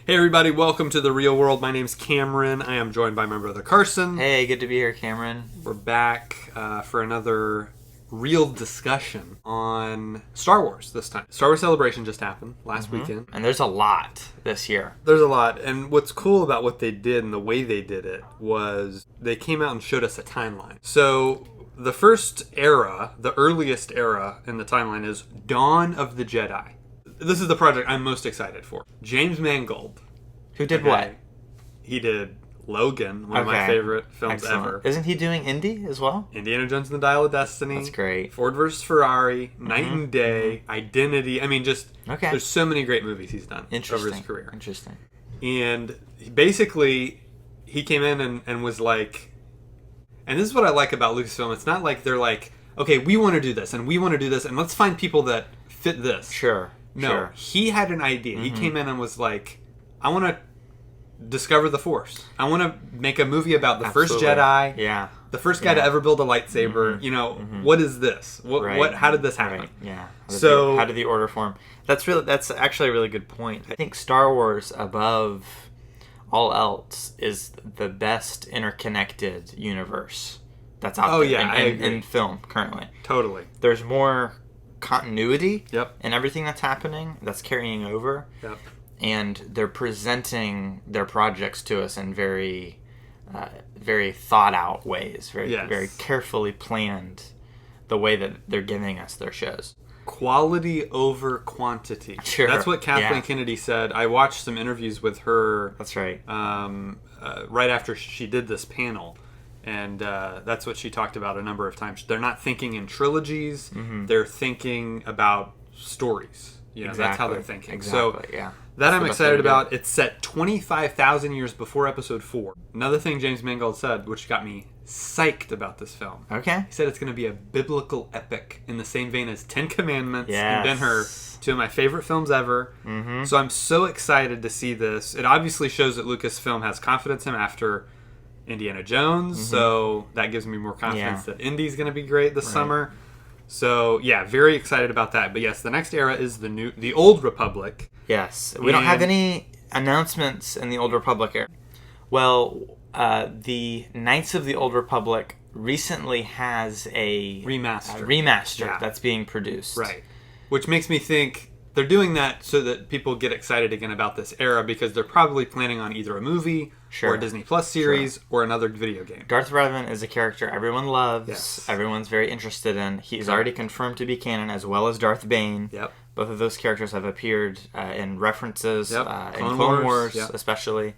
Hey everybody, welcome to The Real World. My name's Cameron. I am joined by my brother Carson. Hey, good to be here, Cameron. We're back for another real discussion on Star Wars this time. Star Wars Celebration just happened last weekend. And there's a lot this year. There's a lot. And what's cool about what they did and the way they did it was they came out and showed us a timeline. So the first era, the earliest era in the timeline is Dawn of the Jedi. This is the project I'm most excited for. James Mangold. Who did what? He did Logan, one of my favorite films ever. Isn't he doing Indy as well? Indiana Jones and the Dial of Destiny. That's great. Ford vs. Ferrari, Night and Day, Identity. I mean, just there's so many great movies he's done over his career. Interesting. And basically, he came in and was like, and this is what I like about Lucasfilm. It's not like they're like, okay, we want to do this and we want to do this and let's find people that fit this. Sure. No, he had an idea. He came in and was like, I want to discover the Force. I want to make a movie about the first Jedi. Yeah. The first guy to ever build a lightsaber. You know, what is this? What? How did this happen? Right. Yeah. How did the Order form? That's actually a really good point. I think Star Wars, above all else, is the best interconnected universe that's out there in film currently. Totally. There's more continuity in everything that's happening, that's carrying over. Yep. And they're presenting their projects to us in very thought out ways, very carefully planned, the way that they're giving us their shows. Quality over quantity. Sure. That's what Kathleen Kennedy said. I watched some interviews with her. That's right. Right after she did this panel. And that's what she talked about a number of times. They're not thinking in trilogies. They're thinking about stories. You know, that's how they're thinking. Exactly, so that I'm excited about. It's set 25,000 years before Episode 4. Another thing James Mangold said, which got me psyched about this film. Okay. He said it's going to be a biblical epic in the same vein as Ten Commandments and Ben-Hur, two of my favorite films ever. So I'm so excited to see this. It obviously shows that Lucasfilm has confidence in him after Indiana Jones, so that gives me more confidence that Indy's going to be great this summer. So very excited about that. But yes, the next era is the Old Republic. Yes, we don't have any announcements in the Old Republic era. Well, the Knights of the Old Republic recently has a remaster that's being produced. Right, which makes me think they're doing that so that people get excited again about this era because they're probably planning on either a movie or a Disney Plus series or another video game. Ddrth Revan is a character everyone loves, everyone's very interested in. He's already confirmed to be canon, as well as Darth Bane. Yep. Both of those characters have appeared in references in Clone Wars especially.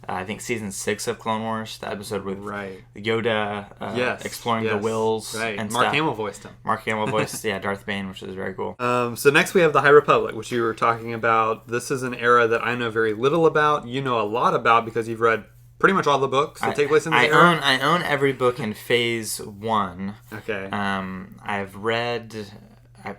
I think season 6 of Clone Wars, the episode with Yoda exploring the Wills. Right. And Mark stuff. Hamill voiced him. Mark Hamill voiced Darth Bane, which is very cool. So next we have the High Republic, which you were talking about. This is an era that I know very little about. You know a lot about because you've read pretty much all the books that take place in this era. I own every book in Phase 1. Okay. I've read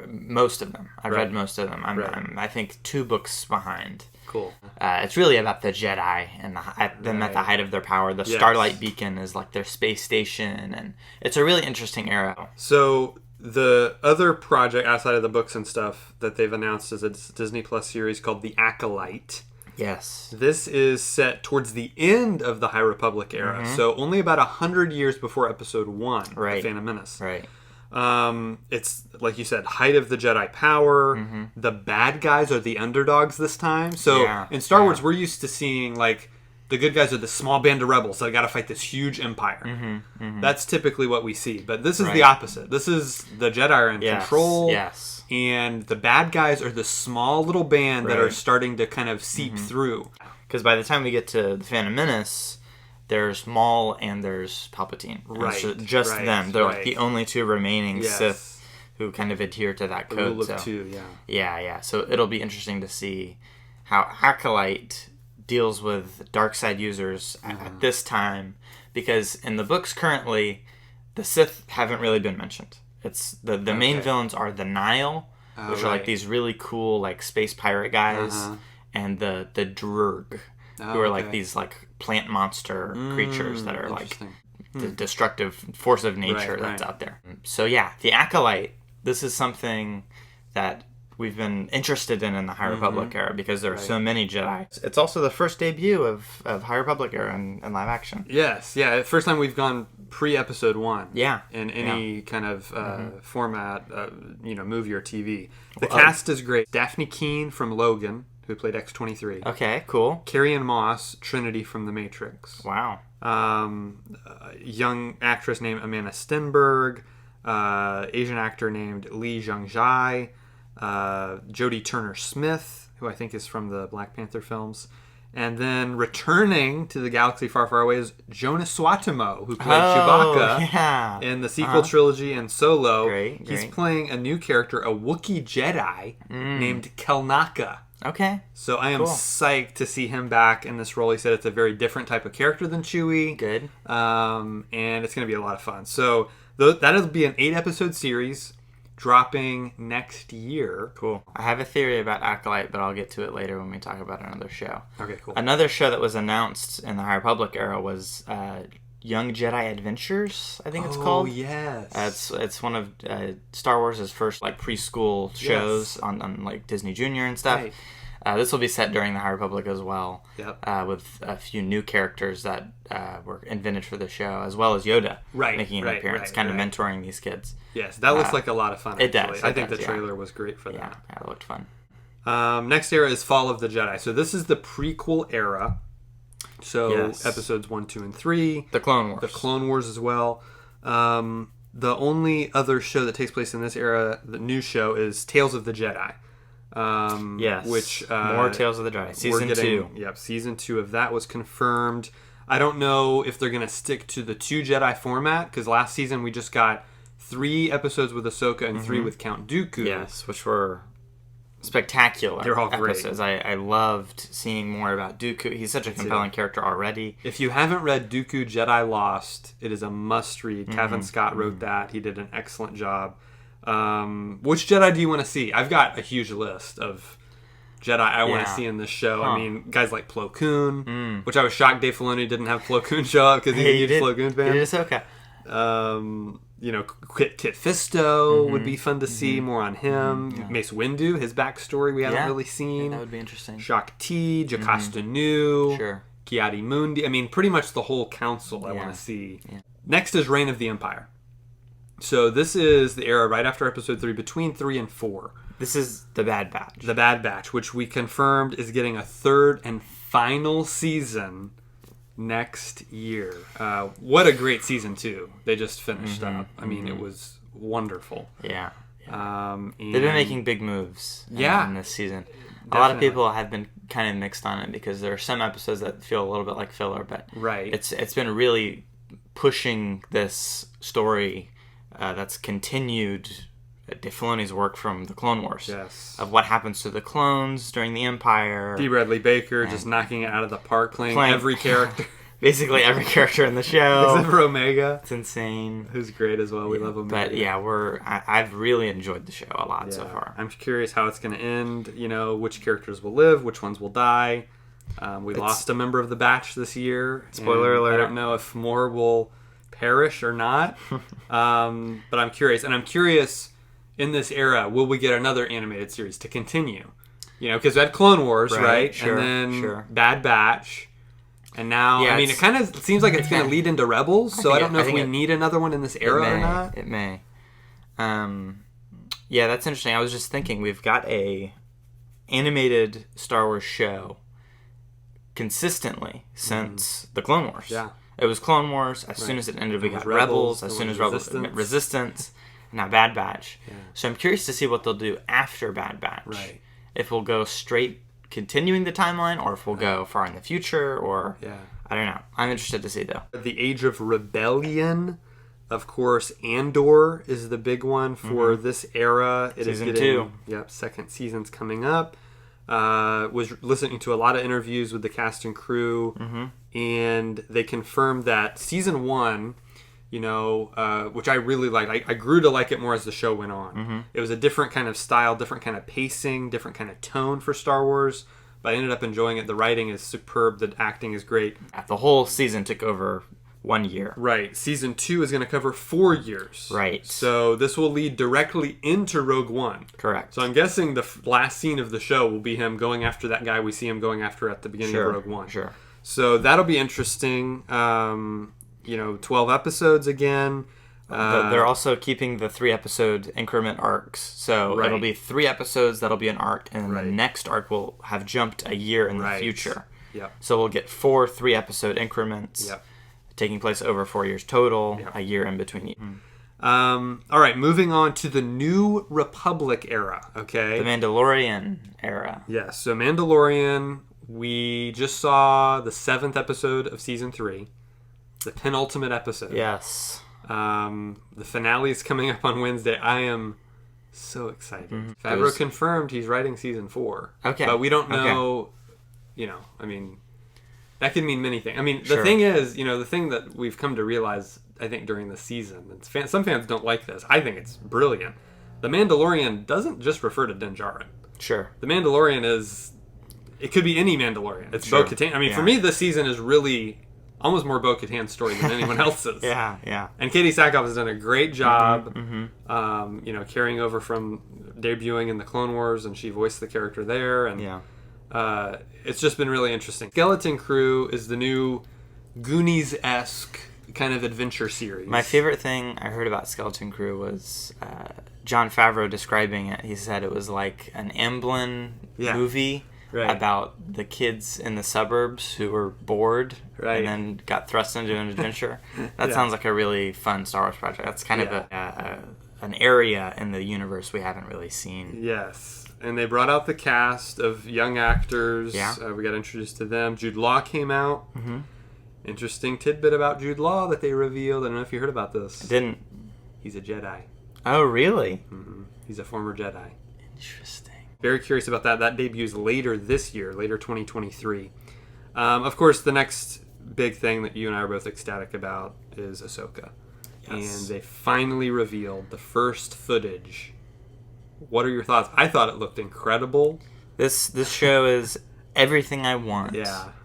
most of them. I've read most of them. I'm I think 2 books behind. Cool. It's really about the Jedi and them at the height of their power. The Starlight Beacon is like their space station, and it's a really interesting era. So the other project outside of the books and stuff that they've announced is a Disney Plus series called The Acolyte. Yes. This is set towards the end of the High Republic era, so only about 100 years before Episode 1, The Phantom Menace. Right. It's, like you said, height of the Jedi power. The bad guys are the underdogs this time. So in Star Wars, we're used to seeing, like, the good guys are the small band of rebels that got to fight this huge empire. That's typically what we see. But this is the opposite. This is the Jedi are in control. Yes. And the bad guys are the small little band that are starting to kind of seep through. Because by the time we get to the Phantom Menace, there's Maul and there's Palpatine. Right. So just them. They're like the only 2 remaining Sith who kind of adhere to that code. The rule of 2, Yeah. So it'll be interesting to see how Acolyte deals with dark side users at this time. Because in the books currently, the Sith haven't really been mentioned. It's the main villains are the Nile, which are like these really cool like space pirate guys, and the Drurg, who are like these like plant monster creatures that are like the destructive force of nature that's out there. So the Acolyte, this is something that we've been interested in the High Republic era because there are so many Jedi. It's also the first debut of High Republic era in live action. Yes, yeah. First time we've gone pre-episode 1. Yeah. In any kind of format, movie or TV. The cast is great. Daphne Keane from Logan, who played X-23. Okay, cool. Carrie-Anne Moss, Trinity from The Matrix. Wow. A young actress named Amanda Stenberg. Asian actor named Lee Jung-jae. Jodie Turner-Smith, who I think is from the Black Panther films. And then returning to the galaxy far, far away is Jonas Suotamo, who played Chewbacca in the sequel trilogy and Solo. Great. He's playing a new character, a Wookiee Jedi named Kelnaka. Okay. So I am psyched to see him back in this role. He said it's a very different type of character than Chewie. Good. And it's going to be a lot of fun. So that'll be an 8-episode series dropping next year. Cool. I have a theory about Acolyte, but I'll get to it later when we talk about another show. Okay, cool. Another show that was announced in the High Republic era was Young Jedi Adventures, I think it's called. Oh, yes. It's one of Star Wars' first preschool shows on Disney Junior and stuff. Right. This will be set during the High Republic as well, with a few new characters that were invented for the show, as well as Yoda making an appearance, kind of mentoring these kids. Yes, that looks like a lot of fun, actually. It does. I think the trailer was great for that. Yeah, it looked fun. Next era is Fall of the Jedi. So this is the prequel era. So episodes 1, 2, and 3. The Clone Wars. The Clone Wars as well. The only other show that takes place in this era, the new show, is Tales of the Jedi. Which more Tales of the Jedi. Season 2. Yep, season 2 of that was confirmed. I don't know if they're going to stick to the 2 Jedi format, because last season we just got 3 episodes with Ahsoka and 3 with Count Dooku. Yes, which were spectacular. They're all great. Episodes. I loved seeing more about Dooku. He's such a compelling character already. If you haven't read Dooku Jedi Lost, it is a must-read. Kevin Scott wrote that. He did an excellent job. Which Jedi do you want to see? I've got a huge list of Jedi I want to see in this show. I mean, guys like Plo Koon, which I was shocked Dave Filoni didn't have Plo Koon show up because he's a huge Plo Koon fan. It is okay. Kit Fisto would be fun to see. More on him. Mace Windu, his backstory we haven't really seen. That would be interesting. Shak Ti, Jocasta Nu, Sure. Kiadi Mundi. I mean, pretty much the whole council I want to see. Yeah. Next is Reign of the Empire. So this is the era right after Episode 3, between 3 and 4. This is the Bad Batch. The Bad Batch, which we confirmed is getting a 3rd and final season next year. What a great season 2 they just finished up. I mean, it was wonderful. Yeah. And they've been making big moves in this season. Definitely. A lot of people have been kind of mixed on it because there are some episodes that feel a little bit like filler, but it's been really pushing this story that's continued Dave Filoni's work from the Clone Wars. Yes. Of what happens to the clones during the Empire. D. Bradley Baker just knocking it out of the park, playing every character. Basically every character in the show. Except for Omega. It's insane. Who's great as well. We love Omega. But yeah, I've really enjoyed the show a lot so far. I'm curious how it's going to end. Which characters will live, which ones will die. We lost a member of the batch this year. Spoiler alert. I don't know if more will perish or not. But I'm curious. And I'm curious, in this era, will we get another animated series to continue? Because we had Clone Wars, right? Sure, and then Bad Batch. And now, it kind of seems like it's going to lead into Rebels, so I don't know if we need another one in this era or not. It may. Yeah, that's interesting. I was just thinking, we've got a animated Star Wars show consistently since the Clone Wars. Yeah. It was Clone Wars. As soon as it ended, we got Rebels. As soon as Resistance. Now Bad Batch. Yeah. So I'm curious to see what they'll do after Bad Batch. Right. If we'll go straight continuing the timeline, or if we'll go far in the future, or I don't know. I'm interested to see, though. The Age of Rebellion, of course. Andor is the big one for this era. It Season is getting 2. Yep, second season's coming up. Was listening to a lot of interviews with the cast and crew, and they confirmed that season 1, which I really liked. I grew to like it more as the show went on. It was a different kind of style, different kind of pacing, different kind of tone for Star Wars, but I ended up enjoying it. The writing is superb. The acting is great. The whole season took over 1 year. Right. Season 2 is going to cover 4 years. Right. So this will lead directly into Rogue One. Correct. So I'm guessing the last scene of the show will be him going after that guy we see him going after at the beginning of Rogue One. Sure. So that'll be interesting. 12 episodes again. They're also keeping the 3-episode increment arcs. So it'll be 3 episodes, that'll be an arc, and the next arc will have jumped a year in the future. Yep. So we'll get 4 3-episode increments. Yep. Taking place over 4 years total, a year in between each. All right, moving on to the New Republic era, okay? The Mandalorian era. Yes, so Mandalorian, we just saw the 7th episode of Season 3, the penultimate episode. Yes. The finale is coming up on Wednesday. I am so excited. Favreau confirmed he's writing Season 4. Okay. But we don't know, that could mean many things. I mean, the thing is, the thing that we've come to realize, I think, during the season, and some fans don't like this. I think it's brilliant. The Mandalorian doesn't just refer to Din Djarin. Sure. The Mandalorian it could be any Mandalorian. It's Bo-Katan. I mean, for me, this season is really almost more Bo-Katan's story than anyone else's. Yeah. And Katie Sackhoff has done a great job, carrying over from debuting in the Clone Wars, and she voiced the character there, and it's just been really interesting. Skeleton Crew is the new Goonies-esque kind of adventure series. My favorite thing I heard about Skeleton Crew was Jon Favreau describing it. He said it was like an Amblin movie about the kids in the suburbs who were bored and then got thrust into an adventure. That sounds like a really fun Star Wars project. That's kind of an area in the universe we haven't really seen. Yes. And they brought out the cast of young actors. Yeah. We got introduced to them. Jude Law came out. Mm-hmm. Interesting tidbit about Jude Law that they revealed. I don't know if you heard about this. I didn't. He's a Jedi. Oh, really? Mm-hmm. He's a former Jedi. Interesting. Very curious about that. That debuts later this year, later 2023. Of course, the next big thing that you and I are both ecstatic about is Ahsoka. Yes. And they finally revealed the first footage. What are your thoughts? I thought it looked incredible. This show is everything I want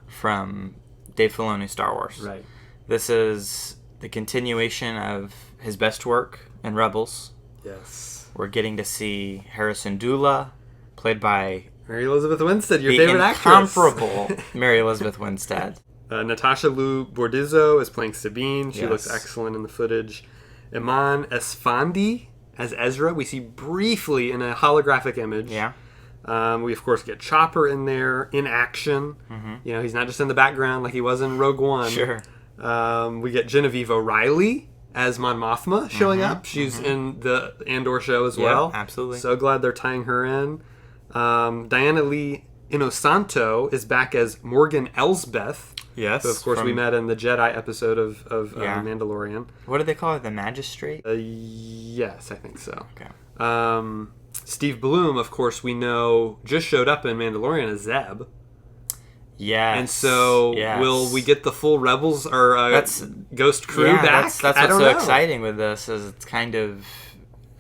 from Dave Filoni's Star Wars. Right. This is the continuation of his best work in Rebels. Yes. We're getting to see Harrison Dula, played by Mary Elizabeth Winstead, your favorite actress. The incomparable Mary Elizabeth Winstead. Natasha Liu Bordizzo is playing Sabine. She looks excellent in the footage. Iman Esfandi as Ezra. We see briefly in a holographic image. Yeah. We, of course, get Chopper in there in action. Mm-hmm. He's not just in the background like he was in Rogue One. Sure. We get Genevieve O'Reilly as Mon Mothma showing up. She's in the Andor show as well. Absolutely. So glad they're tying her in. Diana Lee Inosanto is back as Morgan Elsbeth. Yes. Who, of course, we met in the Jedi episode of Mandalorian. What do they call her? The Magistrate? Yes, I think so. Okay. Steve Bloom, of course, we know just showed up in Mandalorian as Zeb. Yes. And so, will we get the full Rebels or Ghost crew back? That's what's so exciting with this, is it's kind of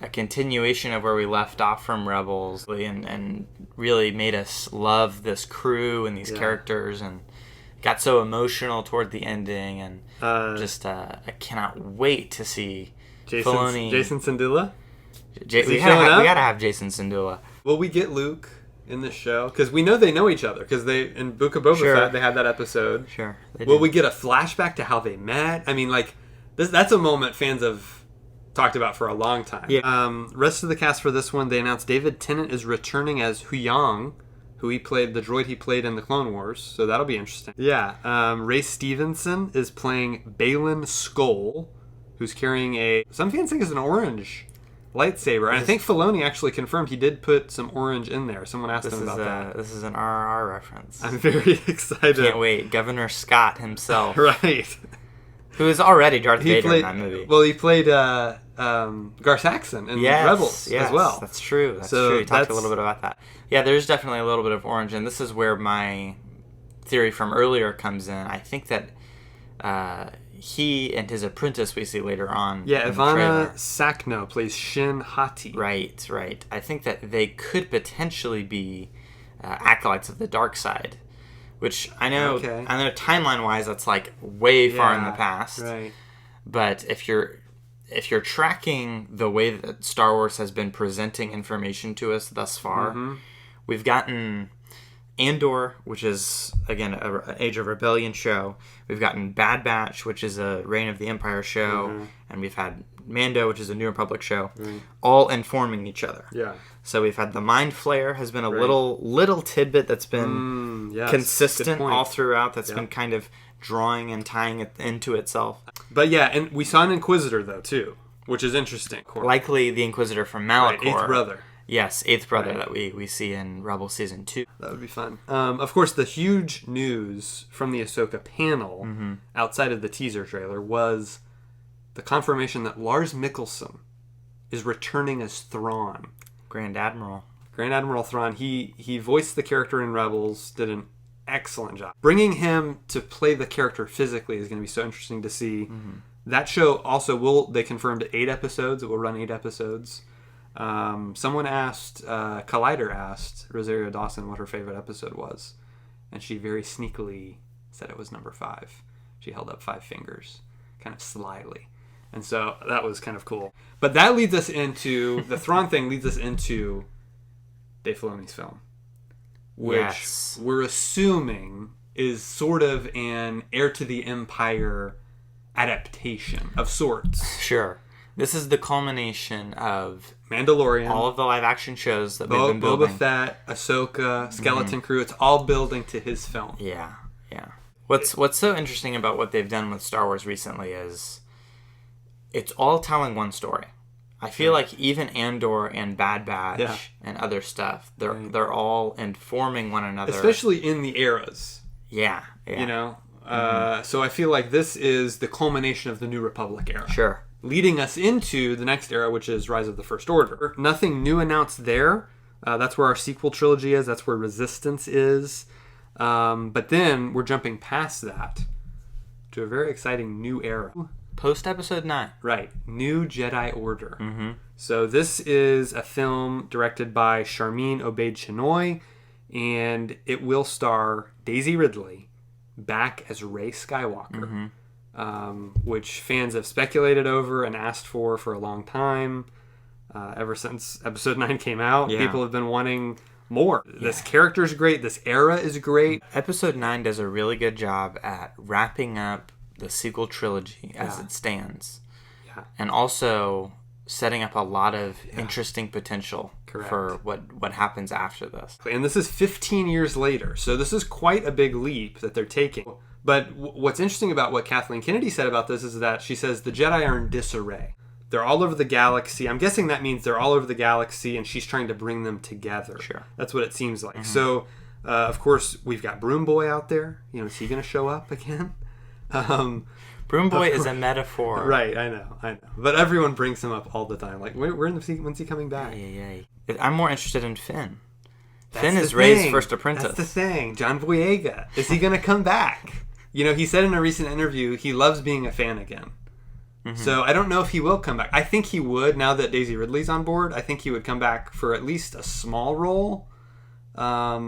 a continuation of where we left off from Rebels, and really made us love this crew and these characters, and got so emotional toward the ending, and I cannot wait to see Filoni. Jason Syndulla? We gotta have Jason Syndulla. Will we get Luke in this show? Because we know they know each other. Because in Book of Boba Fett, they had that episode. Sure. Will we get a flashback to how they met? I mean, that's a moment fans have talked about for a long time. Yeah. Rest of the cast for this one, they announced David Tennant is returning as Huyang, the droid he played in the Clone Wars. So that'll be interesting. Yeah. Ray Stevenson is playing Baylan Skoll, who's carrying some fans think is an orange lightsaber. And I think Filoni actually confirmed he did put some orange in there. Someone asked him about that. This is an RRR reference. I'm very excited. Can't wait. Governor Scott himself. Right. Who is already Darth Vader in that movie. Well, he played Gar Saxon in Rebels as well. That's true. That's true. He talked a little bit about that. Yeah, there's definitely a little bit of orange, and this is where my theory from earlier comes in. I think that he and his apprentice we see later on. Yeah, Ivana Sakno plays Shin Hati. Right. I think that they could potentially be acolytes of the dark side, which I know timeline-wise that's like way far in the past. Right. But if you're tracking the way that Star Wars has been presenting information to us thus far, we've gotten Andor, which is, again, an Age of Rebellion show. We've gotten Bad Batch, which is a Reign of the Empire show. And we've had Mando, which is a New Republic show, all informing each other. Yeah. So we've had the Mind Flayer has been a little tidbit that's been consistent all throughout. That's been kind of drawing and tying it into itself. But yeah, and we saw an Inquisitor though too, which is interesting. Likely the Inquisitor from Malachor, right, eighth brother. Yes, eighth brother that we see in Rebel Season 2. That would be fun. Of course, the huge news from the Ahsoka panel, outside of the teaser trailer, was the confirmation that Lars Mikkelsen is returning as Thrawn. Grand Admiral Thrawn. He voiced the character in Rebels, did an excellent job. Bringing him to play the character physically is going to be so interesting to see. That show also they confirmed 8 episodes. It will run 8 episodes. Someone asked, Collider asked Rosario Dawson what her favorite episode was, and she very sneakily said it was number 5. She held up 5 fingers, kind of slyly. And so that was kind of cool. But that leads us into, the Thrawn thing leads us into Dave Filoni's film, which we're assuming is sort of an Heir to the Empire adaptation of sorts. Sure. This is the culmination of Mandalorian, all of the live action shows that they've been building. Boba Fett, Ahsoka, Skeleton Crew. It's all building to his film. Yeah. What's so interesting about what they've done with Star Wars recently is it's all telling one story. I feel like even Andor and Bad Batch and other stuff, they're all informing one another, especially in the eras. Yeah. You know, so I feel like this is the culmination of the New Republic era. Sure. Leading us into the next era, which is Rise of the First Order. Nothing new announced there. That's where our sequel trilogy is. That's where Resistance is. But then we're jumping past that to a very exciting new era. Post Episode 9. Right. New Jedi Order. So this is a film directed by Sharmeen Obaid-Chinoy, and it will star Daisy Ridley back as Rey Skywalker. Which fans have speculated over and asked for a long time. Ever since Episode 9 came out, people have been wanting more. This character's great. This era is great. Episode 9 does a really good job at wrapping up the sequel trilogy as it stands. And also setting up a lot of interesting potential for what happens after this. And this is 15 years later, so this is quite a big leap that they're taking. But what's interesting about what Kathleen Kennedy said about this is that she says the Jedi are in disarray. They're all over the galaxy. I'm guessing that means they're all over the galaxy, and she's trying to bring them together. Sure. That's what it seems like. So, of course, we've got Broom Boy out there. You know, is he going to show up again? Broom Boy is a metaphor. Right, I know. But everyone brings him up all the time. Like, when's he coming back? I'm more interested in Finn. Finn is Rey's first apprentice. That's the thing. John Boyega. Is he going to come back? You know, he said in a recent interview he loves being a fan again. So I don't know if he will come back. I think he would, now that Daisy Ridley's on board. I think he would come back for at least a small role. I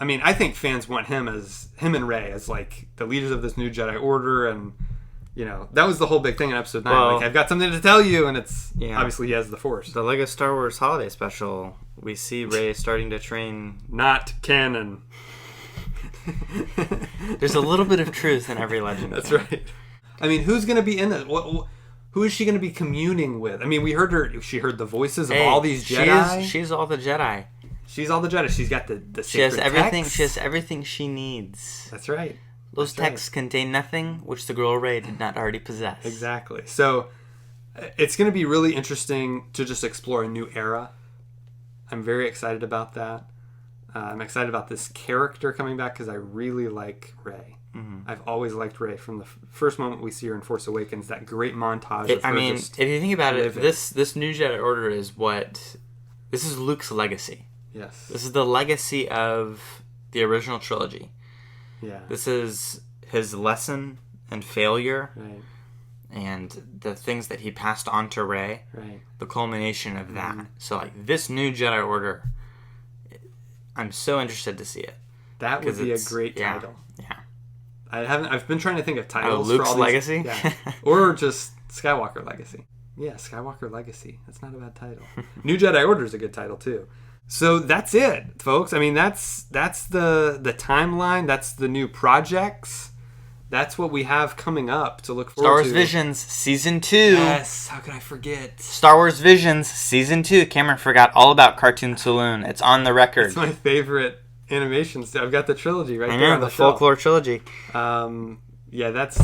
mean, I think fans want him and Rey as like the leaders of this new Jedi Order, and you know, that was the whole big thing in Episode 9. Well, like, I've got something to tell you, and it's obviously he has the Force. The Lego Star Wars Holiday Special, we see Rey starting to train. Not canon. There's a little bit of truth in every legend. That's right. I mean, who's going to be in it? Who is she going to be communing with? I mean, we heard her. She heard the voices of all these Jedi. She's all the Jedi. She's all the Jedi. She's got the she has everything. Texts. She has everything she needs. That's right. Those texts contain nothing which the girl Rey did not already possess. Exactly. So it's going to be really interesting to just explore a new era. I'm very excited about that. I'm excited about this character coming back because I really like Rey. I've always liked Rey from the first moment we see her in Force Awakens. That great montage. Of her if you think about it, this new Jedi Order is this is Luke's legacy. Yes. This is the legacy of the original trilogy. Yeah. This is his lesson and failure. Right. And the things that he passed on to Rey. Right. The culmination of that. So like this new Jedi Order, I'm so interested to see it. That would be a great title. Yeah. I've been trying to think of titles Luke's for all these, Legacy? Yeah. Or just Skywalker Legacy. Yeah, Skywalker Legacy. That's not a bad title. New Jedi Order is a good title too. So that's it, folks. I mean, that's the timeline. That's the new projects. That's what we have coming up to look forward to. Star Wars Visions Season 2. Yes, how could I forget? Star Wars Visions Season 2. Cameron forgot all about Cartoon Saloon. It's on the record. It's my favorite animation. I've got the trilogy right there. I know, on the shelf. Folklore trilogy. Yeah, that's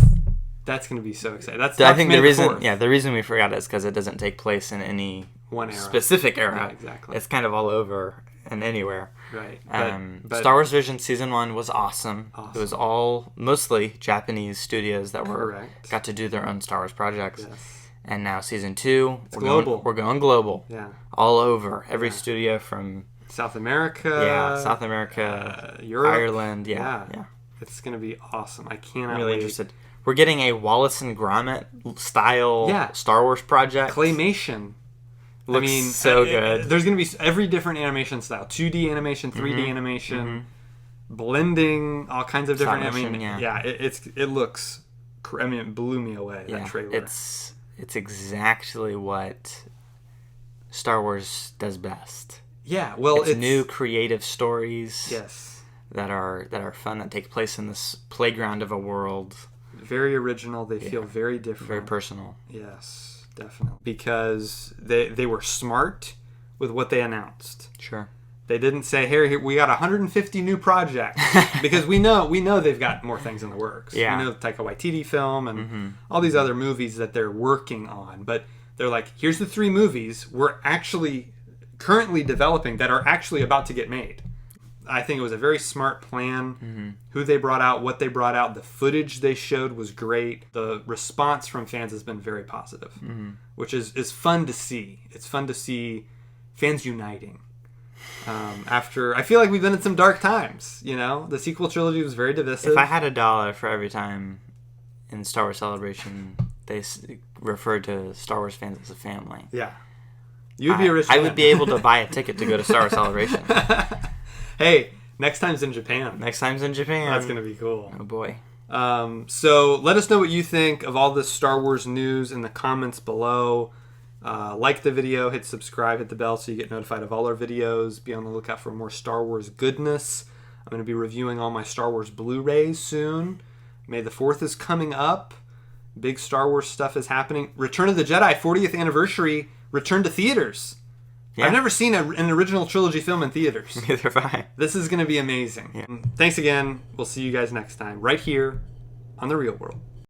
going to be so exciting. I think the reason we forgot it is because it doesn't take place in any one era. Specific era. Yeah, exactly. It's kind of all over and anywhere. Right. But Star Wars Vision Season 1 was awesome. It was all mostly Japanese studios that got to do their own Star Wars projects. Yes. And now Season 2, we're going global. Yeah. All over. Every studio from South America. Yeah, South America, Europe. Ireland. Yeah. It's going to be awesome. I cannot really wait. Interested. We're getting a Wallace and Gromit style Star Wars project. Claymation. Looks so good. There's going to be every different animation style. 2D animation, 3D animation, blending, all kinds of different animation. It looks... I mean, it blew me away, that trailer. It's exactly what Star Wars does best. Yeah, well, it's new creative stories. Yes. That are fun, that take place in this playground of a world. Very original. They feel very different. Very personal. Yes. Definitely. Because they were smart with what they announced. Sure. They didn't say, "Here, we got 150 new projects," because we know they've got more things in the works. Yeah. We know the Taika Waititi film and all these other movies that they're working on. But they're like, "Here's the 3 movies we're actually currently developing that are actually about to get made." I think it was a very smart plan. Who they brought out, what they brought out, the footage they showed was great. The response from fans has been very positive, which is fun to see. It's fun to see fans uniting. After, I feel like we've been in some dark times. You know, the sequel trilogy was very divisive. If I had $1 for every time in Star Wars Celebration they referred to Star Wars fans as a family, you would be a rich man. I would be able to buy a ticket to go to Star Wars Celebration. Hey, next time's in Japan. That's going to be cool. Oh, boy. So let us know what you think of all this Star Wars news in the comments below. Like the video, hit subscribe, hit the bell so you get notified of all our videos. Be on the lookout for more Star Wars goodness. I'm going to be reviewing all my Star Wars Blu-rays soon. May the 4th is coming up. Big Star Wars stuff is happening. Return of the Jedi 40th anniversary return to theaters. Yeah. I've never seen an original trilogy film in theaters. Neither have I. This is going to be amazing. Yeah. Thanks again. We'll see you guys next time, right here on The Real World.